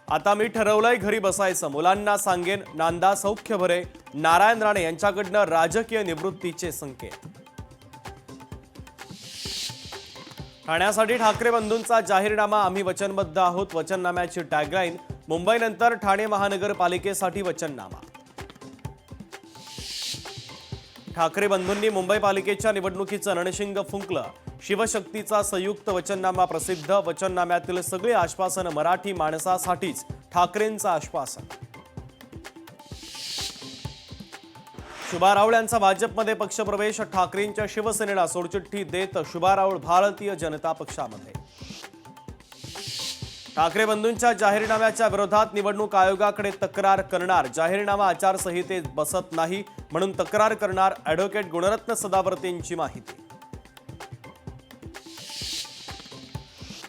आता मी ठरवलंय घरी बसायचं, मुलांना सांगेन नांदा सौख्य भरे, नारायण राणे यांच्याकडनं राजकीय निवृत्तीचे संकेत। ठाण्यासाठी ठाकरे बंधूंचा जाहीरनामा, आम्ही वचनबद्ध आहोत, वचननाम्याची टॅगलाईन, मुंबईनंतर ठाणे महानगरपालिकेसाठी वचननामा। ठाकरे बंधूंनी मुंबई पालिकेच्या निवडणुकीचं रणशिंग फुंकलं, शिवशक्तीचा संयुक्त वचननामा प्रसिद्ध, वचननाम्यातील सगळे आश्वासन मराठी माणसासाठीच, ठाकरेंचं आश्वासन। शुभा राऊळ यांचा भाजपमध्ये पक्षप्रवेश, ठाकरेंच्या शिवसेनेला सोडचिठ्ठी देत शुभा राऊळ भारतीय जनता पक्षामध्ये। ठाकरे बंधूंच्या जाहीरनाम्याच्या विरोधात निवडणूक आयोगाकडे तक्रार करणार, जाहीरनामा आचारसंहितेत बसत नाही म्हणून तक्रार करणार, ॲडव्होकेट गुणरत्न सदावर्तेंची माहिती।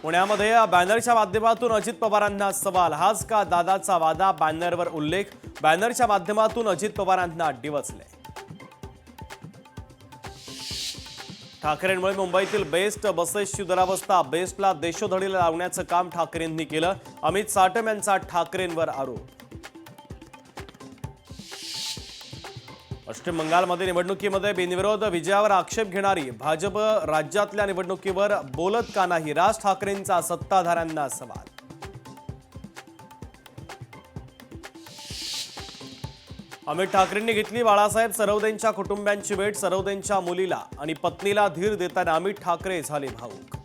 पुण्यामध्ये बॅनरच्या माध्यमातून अजित पवारांना सवाल, हाच का दादाचा वादा, बॅनरवर उल्लेख, बॅनरच्या माध्यमातून अजित पवारांना डिवचले। ठाकरेंमुळे मुंबईतील बेस्ट बसेसची दुरावस्था, बेस्टला देशोधडीला लावण्याचं काम ठाकरेंनी केलं, अमित साटम यांचा ठाकरेंवर आरोप। पश्चिम बंगालमध्ये निवडणुकीमध्ये बिनविरोध विजयावर आक्षेप घेणारी भाजप राज्यातल्या निवडणुकीवर बोलत का नाही, राज ठाकरेंचा सत्ताधाऱ्यांना सवाल। अमित ठाकरेंनी घेतली बाळासाहेब सरवदेंच्या कुटुंबियांची भेट, सरवदेंच्या मुलीला आणि पत्नीला धीर देताना अमित ठाकरे झाले भावूक।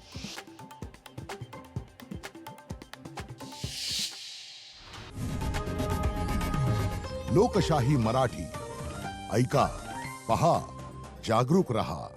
लोकशाही मराठी ऐका, पहा, जागरूक रहा।